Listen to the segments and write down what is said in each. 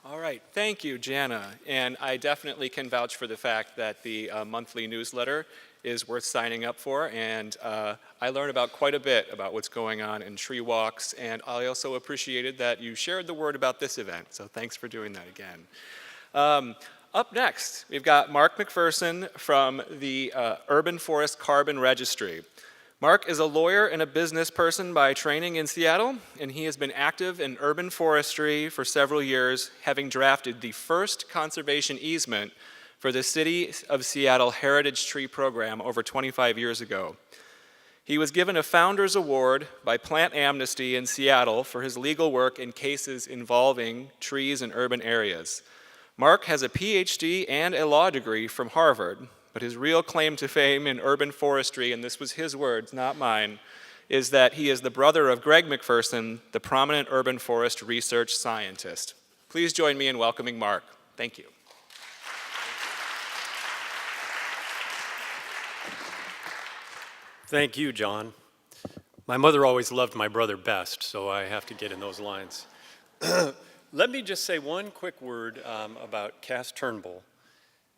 All right, thank you, Jana. And I definitely can vouch for the fact that the monthly newsletter is worth signing up for, and I learned about quite a bit about what's going on in tree walks, and I also appreciated that you shared the word about this event, so thanks for doing that again. Up next, we've got Mark McPherson from the Urban Forest Carbon Registry. Mark is a lawyer and a business person by training in Seattle, and he has been active in urban forestry for several years, having drafted the first conservation easement for the City of Seattle Heritage Tree Program over 25 years ago. He was given a Founders Award by Plant Amnesty in Seattle for his legal work in cases involving trees in urban areas. Mark has a PhD and a law degree from Harvard, but his real claim to fame in urban forestry, and this was his words, not mine, is that he is the brother of Greg McPherson, the prominent urban forest research scientist. Please join me in welcoming Mark. Thank you. Thank you, John. My mother always loved my brother best, so I have to get in those lines. Let me just say one quick word about Cass Turnbull,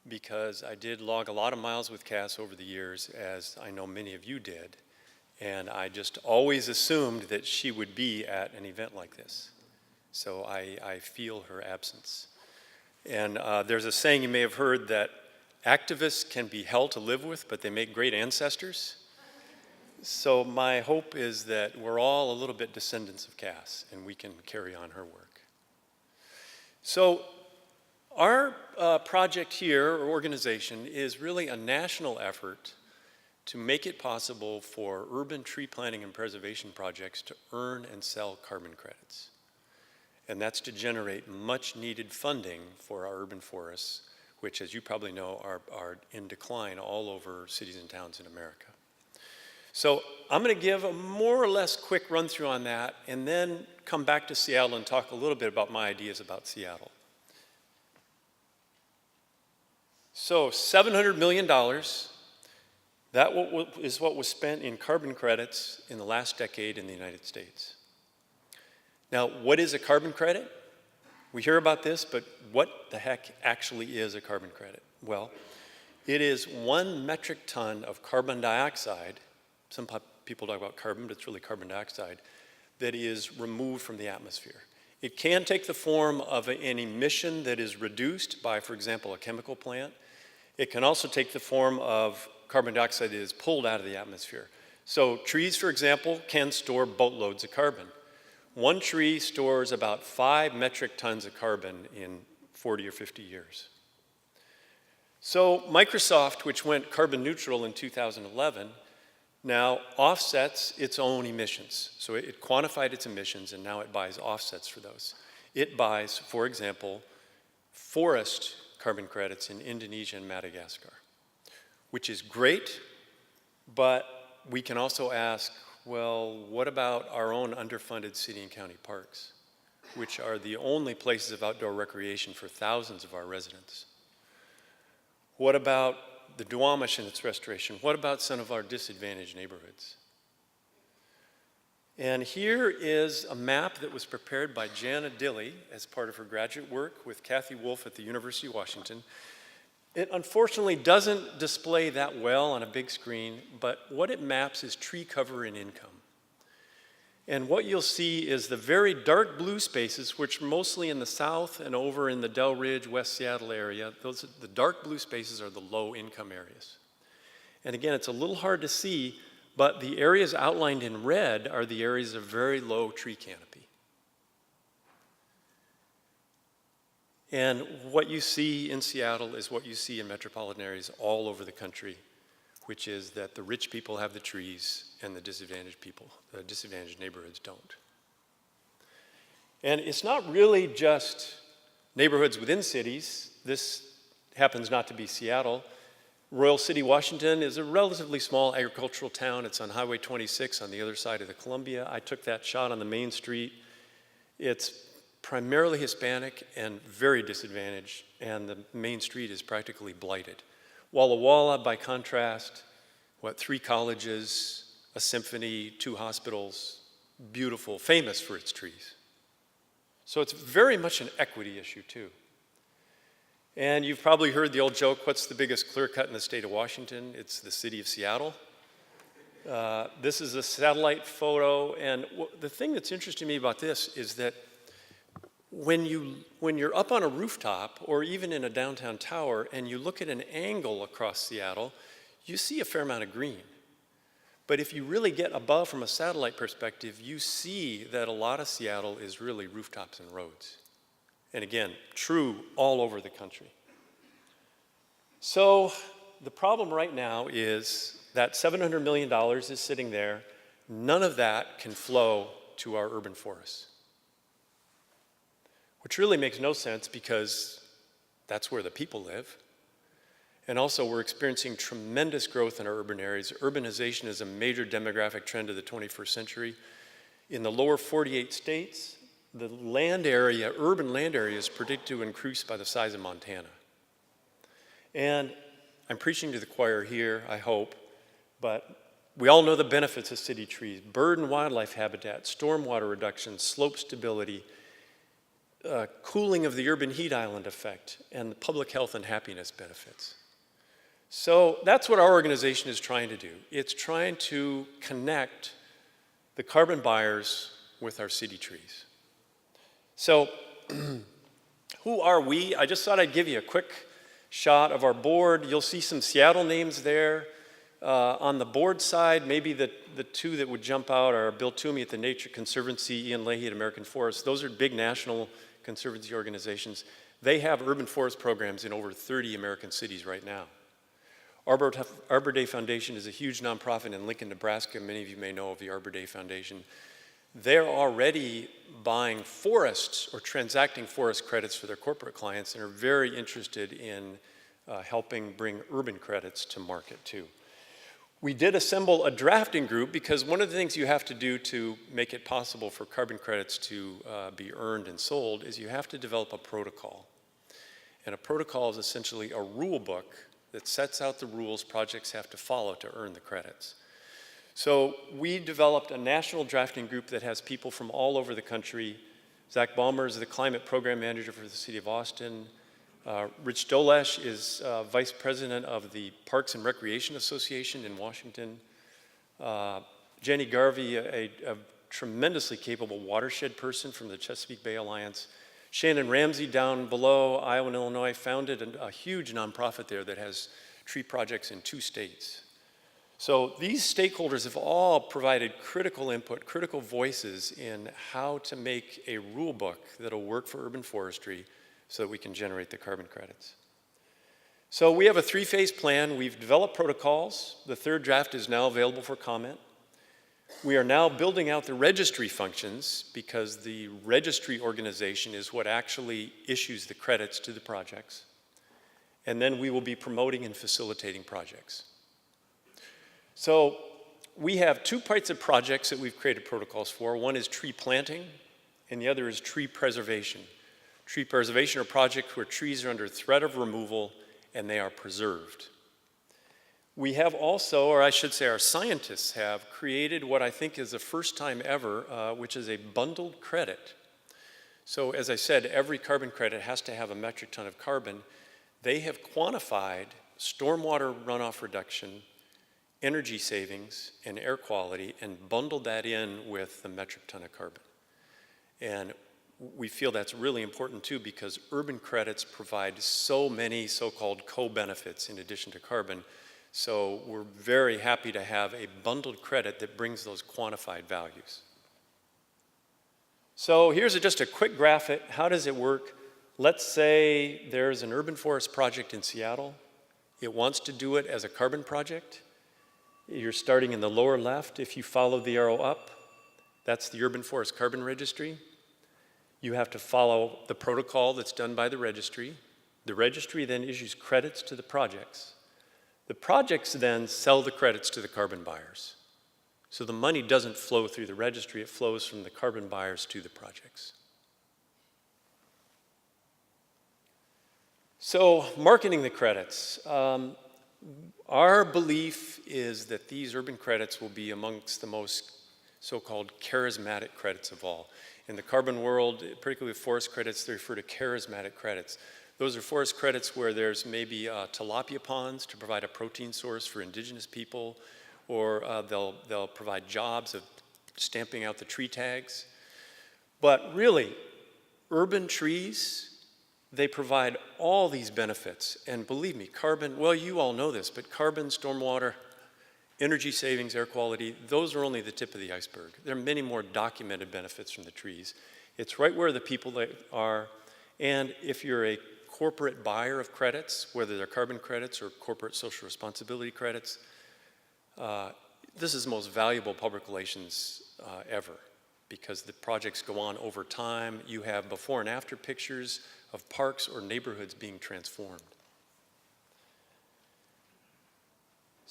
because I did log a lot of miles with Cass over the years, as I know many of you did, and I just always assumed that she would be at an event like this. So I feel her absence. And there's a saying you may have heard that activists can be hell to live with, but they make great ancestors. So my hope is that we're all a little bit descendants of Cass, and we can carry on her work. So our project here, or organization, is really a national effort to make it possible for urban tree planting and preservation projects to earn and sell carbon credits. And that's to generate much needed funding for our urban forests, which, as you probably know, are in decline all over cities and towns in America. So I'm going to give a more or less quick run through on that, and then come back to Seattle and talk a little bit about my ideas about Seattle. So $700 million, that is what was spent in carbon credits in the last decade in the United States. Now, what is a carbon credit? We hear about this, but what the heck actually is a carbon credit? Well, it is 1 metric ton of carbon dioxide, some people talk about carbon, but it's really carbon dioxide, that is removed from the atmosphere. It can take the form of an emission that is reduced by, for example, a chemical plant. It can also take the form of carbon dioxide that is pulled out of the atmosphere. So trees, for example, can store boatloads of carbon. One tree stores about 5 metric tons of carbon in 40 or 50 years. So Microsoft, which went carbon neutral in 2011, now offsets its own emissions. So it quantified its emissions, and now it buys offsets for those. It buys, for example, forest carbon credits in Indonesia and Madagascar, which is great, but we can also ask, well, what about our own underfunded city and county parks, which are the only places of outdoor recreation for thousands of our residents? What about the Duwamish and its restoration? What about some of our disadvantaged neighborhoods? And here is a map that was prepared by Jana Dilley as part of her graduate work with Kathy Wolf at the University of Washington. It unfortunately doesn't display that well on a big screen, but what it maps is tree cover and income. And what you'll see is the very dark blue spaces, which are mostly in the south and over in the Del Ridge, West Seattle area. The dark blue spaces are the low income areas. And again, it's a little hard to see, but the areas outlined in red are the areas of very low tree canopy. And what you see in Seattle is what you see in metropolitan areas all over the country, which is that the rich people have the trees and the disadvantaged people, the disadvantaged neighborhoods don't. And it's not really just neighborhoods within cities. This happens not to be Seattle. Royal City, Washington is a relatively small agricultural town. It's on Highway 26 on the other side of the Columbia. I took that shot on the main street. It's primarily Hispanic and very disadvantaged, and the main street is practically blighted. Walla Walla, by contrast, 3 colleges, a symphony, 2 hospitals, beautiful, famous for its trees. So it's very much an equity issue too. And you've probably heard the old joke, what's the biggest clear cut in the state of Washington? It's the city of Seattle. This is a satellite photo, and the thing that's interesting to me about this is that when you're up on a rooftop or even in a downtown tower and you look at an angle across Seattle, you see a fair amount of green. But if you really get above from a satellite perspective, you see that a lot of Seattle is really rooftops and roads. And again, true all over the country. So the problem right now is that $700 million is sitting there. None of that can flow to our urban forests. Which really makes no sense because that's where the people live. And also we're experiencing tremendous growth in our urban areas. Urbanization is a major demographic trend of the 21st century. In the lower 48 states, the land area, urban land area is predicted to increase by the size of Montana. And I'm preaching to the choir here, I hope, but we all know the benefits of city trees: bird and wildlife habitat, stormwater reduction, slope stability, cooling of the urban heat island effect, and the public health and happiness benefits. So that's what our organization is trying to do. It's trying to connect the carbon buyers with our city trees. So who are we? I just thought I'd give you a quick shot of our board. You'll see some Seattle names there. On the board side, maybe the two that would jump out are Bill Toomey at the Nature Conservancy, Ian Leahy at American Forests. Those are big national conservancy organizations. They have urban forest programs in over 30 American cities right now. Arbor Day Foundation is a huge nonprofit in Lincoln, Nebraska. Many of you may know of the Arbor Day Foundation. They're already buying forests or transacting forest credits for their corporate clients and are very interested in helping bring urban credits to market too. We did assemble a drafting group because one of the things you have to do to make it possible for carbon credits to be earned and sold is you have to develop a protocol. And a protocol is essentially a rule book that sets out the rules projects have to follow to earn the credits. So we developed a national drafting group that has people from all over the country. Zach Ballmer is the climate program manager for the city of Austin. Rich Dolesh is vice president of the Parks and Recreation Association in Washington. Jenny Garvey, a tremendously capable watershed person from the Chesapeake Bay Alliance. Shannon Ramsey down below, Iowa and Illinois, founded a huge nonprofit there that has tree projects in 2 states. So these stakeholders have all provided critical input, critical voices in how to make a rule book that'll work for urban forestry so that we can generate the carbon credits. So we have a 3-phase plan. We've developed protocols. The 3rd draft is now available for comment. We are now building out the registry functions because the registry organization is what actually issues the credits to the projects. And then we will be promoting and facilitating projects. So we have 2 types of projects that we've created protocols for. One is tree planting, and the other is tree preservation. Tree preservation are projects where trees are under threat of removal and they are preserved. We have also, or I should say our scientists have, created what I think is the first time ever, which is a bundled credit. So as I said, every carbon credit has to have a metric ton of carbon. They have quantified stormwater runoff reduction, energy savings, and air quality and bundled that in with the metric ton of carbon. And we feel that's really important too because urban credits provide so many so-called co-benefits in addition to carbon. So we're very happy to have a bundled credit that brings those quantified values. So here's just a quick graphic. How does it work? Let's say there's an urban forest project in Seattle. It wants to do it as a carbon project. You're starting in the lower left. If you follow the arrow up, that's the Urban Forest Carbon Registry. You have to follow the protocol that's done by the registry. The registry then issues credits to the projects. The projects then sell the credits to the carbon buyers. So the money doesn't flow through the registry, it flows from the carbon buyers to the projects. So marketing the credits. Our belief is that these urban credits will be amongst the most so-called charismatic credits of all. In the carbon world, particularly with forest credits, they refer to charismatic credits. Those are forest credits where there's maybe tilapia ponds to provide a protein source for indigenous people, or they'll provide jobs of stamping out the tree tags. But really, urban trees, they provide all these benefits. And believe me, carbon, well, you all know this, but carbon, stormwater, energy savings, air quality, those are only the tip of the iceberg. There are many more documented benefits from the trees. It's right where the people are. And if you're a corporate buyer of credits, whether they're carbon credits or corporate social responsibility credits, this is the most valuable public relations ever, because the projects go on over time. You have before and after pictures of parks or neighborhoods being transformed.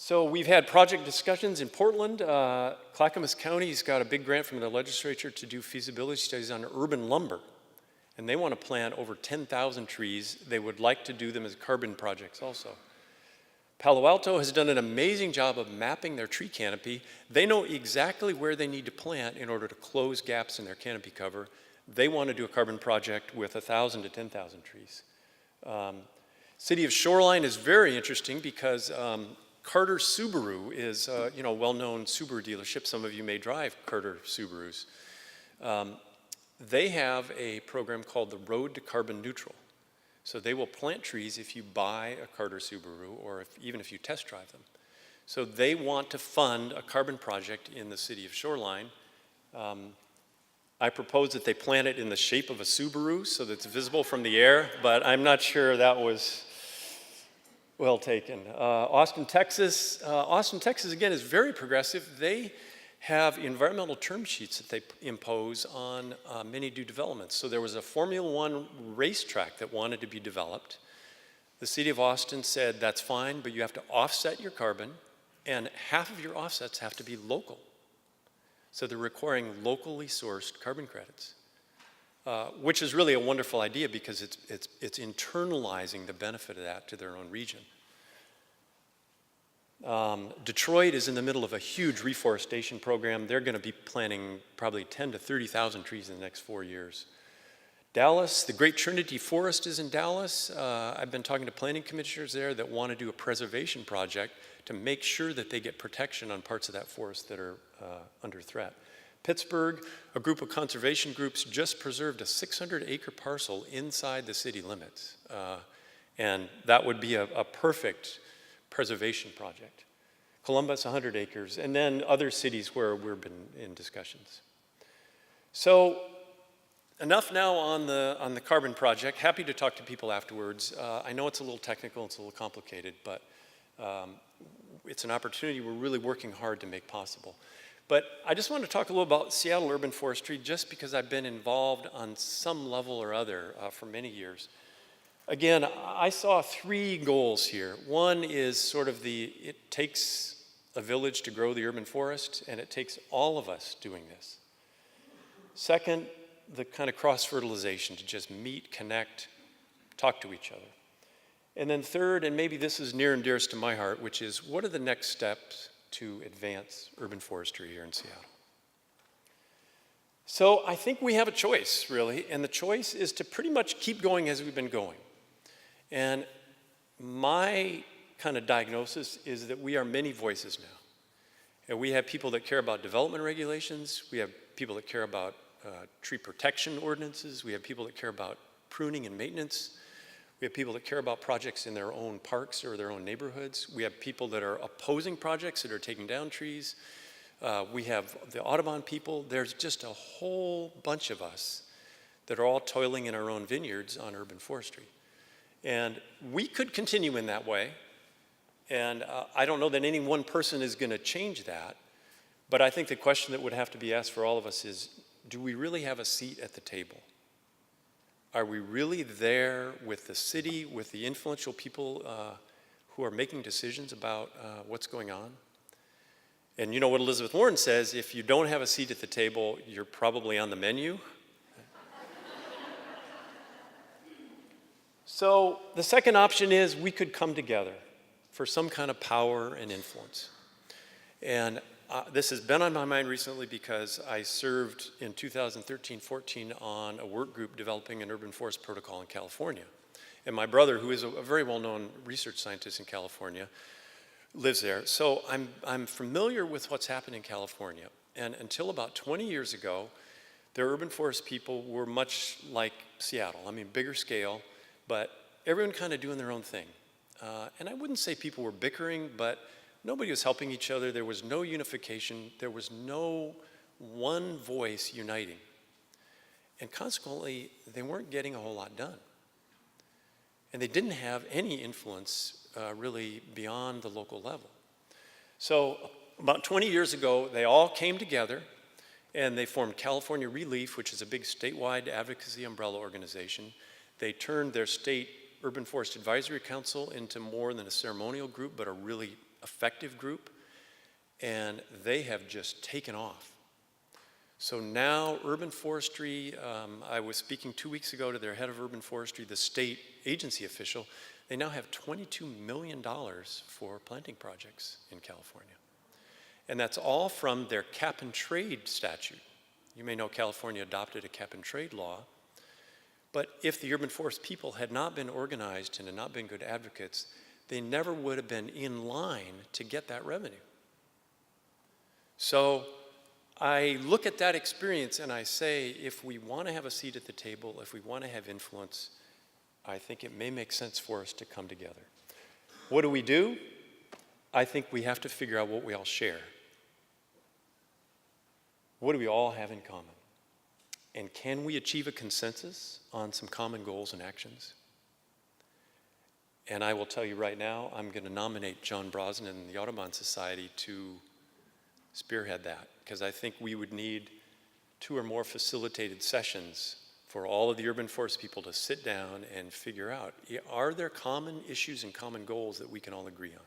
So we've had project discussions in Portland. Clackamas County's got a big grant from the legislature to do feasibility studies on urban lumber. And they want to plant over 10,000 trees. They would like to do them as carbon projects also. Palo Alto has done an amazing job of mapping their tree canopy. They know exactly where they need to plant in order to close gaps in their canopy cover. They want to do a carbon project with 1,000 to 10,000 trees. City of Shoreline is very interesting because Carter Subaru is a well-known Subaru dealership. Some of you may drive Carter Subarus. They have a program called the Road to Carbon Neutral. So they will plant trees if you buy a Carter Subaru, or even if you test drive them. So they want to fund a carbon project in the city of Shoreline. I propose that they plant it in the shape of a Subaru so that it's visible from the air, but I'm not sure that was well taken. Austin, Texas, again, is very progressive. They have environmental term sheets that they impose on many new developments. So there was a Formula One racetrack that wanted to be developed. The city of Austin said, that's fine, but you have to offset your carbon, and half of your offsets have to be local. So they're requiring locally sourced carbon credits, which is really a wonderful idea because it's internalizing the benefit of that to their own region. Detroit is in the middle of a huge reforestation program. They're going to be planting probably 10 to 30,000 trees in the next 4 years. Dallas, the Great Trinity Forest is in Dallas. I've been talking to planning commissioners there that want to do a preservation project to make sure that they get protection on parts of that forest that are under threat. Pittsburgh, a group of conservation groups just preserved a 600-acre parcel inside the city limits. And that would be a perfect preservation project. Columbus, 100 acres, and then other cities where we've been in discussions. So enough now on the carbon project. Happy to talk to people afterwards. I know it's a little technical, it's a little complicated, but it's an opportunity we're really working hard to make possible. But I just want to talk a little about Seattle urban forestry just because I've been involved on some level or other for many years. Again, I saw 3 goals here. One is sort of it takes a village to grow the urban forest, and it takes all of us doing this. Second, the kind of cross-fertilization to just meet, connect, talk to each other. And then third, and maybe this is near and dearest to my heart, which is what are the next steps to advance urban forestry here in Seattle? So I think we have a choice, really, and the choice is to pretty much keep going as we've been going. And my kind of diagnosis is that we are many voices now. And we have people that care about development regulations. We have people that care about tree protection ordinances. We have people that care about pruning and maintenance. We have people that care about projects in their own parks or their own neighborhoods. We have people that are opposing projects that are taking down trees. We have the Audubon people. There's just a whole bunch of us that are all toiling in our own vineyards on urban forestry. And we could continue in that way, and I don't know that any one person is going to change that, but I think the question that would have to be asked for all of us is, do we really have a seat at the table? Are we really there with the city, with the influential people who are making decisions about what's going on? And you know what Elizabeth Warren says, if you don't have a seat at the table, you're probably on the menu. So the second option is we could come together for some kind of power and influence. And this has been on my mind recently because I served in 2013-14 on a work group developing an urban forest protocol in California. And my brother, who is a very well-known research scientist in California, lives there. So I'm familiar with what's happened in California. And until about 20 years ago, their urban forest people were much like Seattle. I mean, bigger scale, but everyone kind of doing their own thing. And I wouldn't say people were bickering, but nobody was helping each other. There was no unification. There was no one voice uniting. And consequently, they weren't getting a whole lot done. And they didn't have any influence really beyond the local level. So about 20 years ago, they all came together and they formed California Relief, which is a big statewide advocacy umbrella organization. They turned their state Urban Forest Advisory Council into more than a ceremonial group, but a really effective group. And they have just taken off. So now urban forestry, I was speaking 2 weeks ago to their head of urban forestry, the state agency official. They now have $22 million for planting projects in California. And that's all from their cap and trade statute. You may know California adopted a cap and trade law. But if the urban forest people had not been organized and had not been good advocates, they never would have been in line to get that revenue. So I look at that experience and I say, if we want to have a seat at the table, if we want to have influence, I think it may make sense for us to come together. What do? I think we have to figure out what we all share. What do we all have in common? And can we achieve a consensus on some common goals and actions? And I will tell you right now, I'm going to nominate John Brosnan and the Audubon Society to spearhead that, because I think we would need 2 or more facilitated sessions for all of the urban forest people to sit down and figure out, are there common issues and common goals that we can all agree on?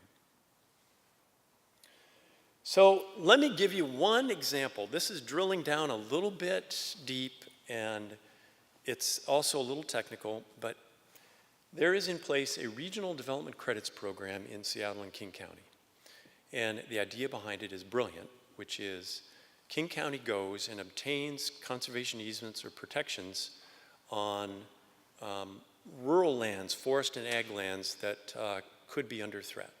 So let me give you one example. This is drilling down a little bit deep, and it's also a little technical, but there is in place a regional development credits program in Seattle and King County. And the idea behind it is brilliant, which is King County goes and obtains conservation easements or protections on rural lands, forest and ag lands that could be under threat.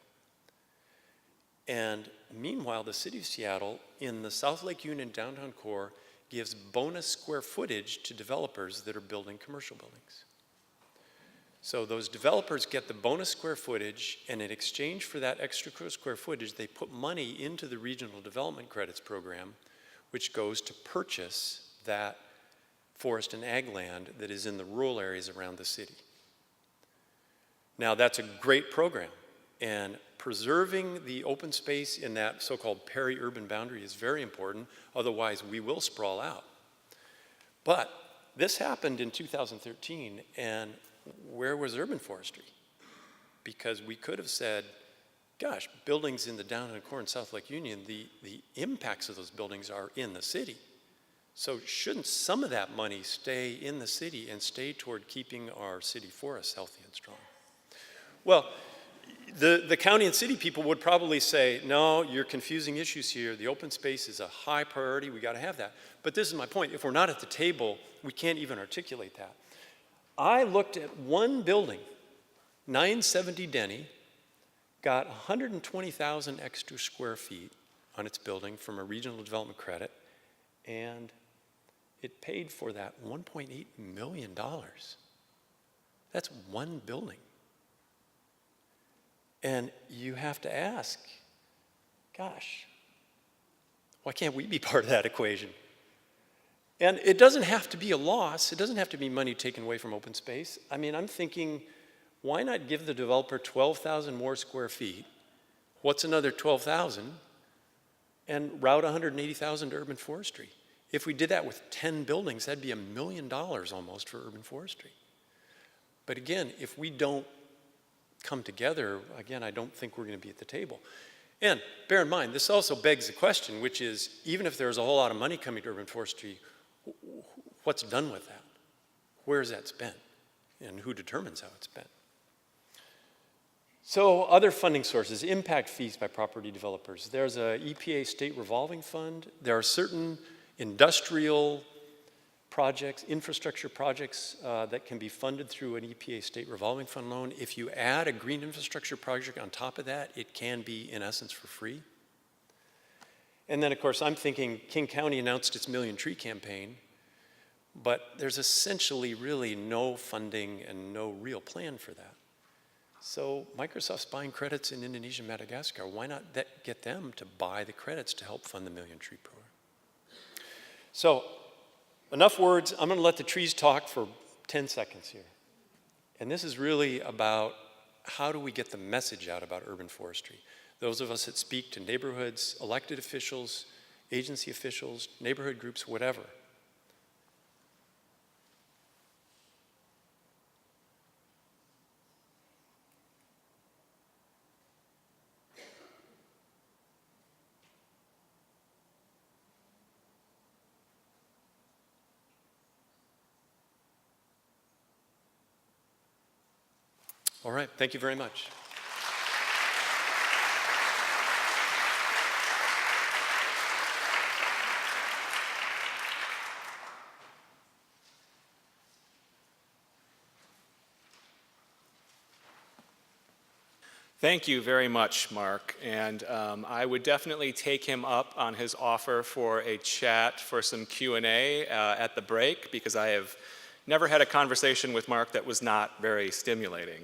And meanwhile, the city of Seattle, in the South Lake Union downtown core, gives bonus square footage to developers that are building commercial buildings. So those developers get the bonus square footage, and in exchange for that extra square footage, they put money into the Regional Development Credits Program, which goes to purchase that forest and ag land that is in the rural areas around the city. Now, that's a great program, and preserving the open space in that so-called peri-urban boundary is very important, otherwise we will sprawl out. But this happened in 2013, and where was urban forestry? Because we could have said, gosh, buildings in the downtown core in South Lake Union, the impacts of those buildings are in the city. So shouldn't some of that money stay in the city and stay toward keeping our city forests healthy and strong? Well, the county and city people would probably say, no, you're confusing issues here. The open space is a high priority. We got to have that. But this is my point. If we're not at the table, we can't even articulate that. I looked at one building, 970 Denny, got 120,000 extra square feet on its building from a regional development credit, and it paid for that $1.8 million. That's one building. And you have to ask, gosh, why can't we be part of that equation? And it doesn't have to be a loss. It doesn't have to be money taken away from open space. I mean, I'm thinking, why not give the developer 12,000 more square feet? What's another 12,000? And route 180,000 to urban forestry. If we did that with 10 buildings, that'd be $1 million almost for urban forestry. But again, if we don't come together, again, I don't think we're going to be at the table. And bear in mind, this also begs the question, which is, even if there's a whole lot of money coming to urban forestry, what's done with that? Where is that spent? And who determines how it's spent? So other funding sources, impact fees by property developers. There's a EPA state revolving fund. There are certain industrial projects, infrastructure projects that can be funded through an EPA state revolving fund loan. If you add a green infrastructure project on top of that, it can be, in essence, for free. And then, of course, I'm thinking King County announced its Million Tree campaign, but there's essentially really no funding and no real plan for that. So Microsoft's buying credits in Indonesia and Madagascar. Why not get them to buy the credits to help fund the Million Tree program? So enough words. I'm going to let the trees talk for 10 seconds here. And this is really about how do we get the message out about urban forestry. Those of us that speak to neighborhoods, elected officials, agency officials, neighborhood groups, whatever. All right, thank you very much. Thank you very much, Mark. And I would definitely take him up on his offer for a chat for some Q&A at the break, because I have never had a conversation with Mark that was not very stimulating.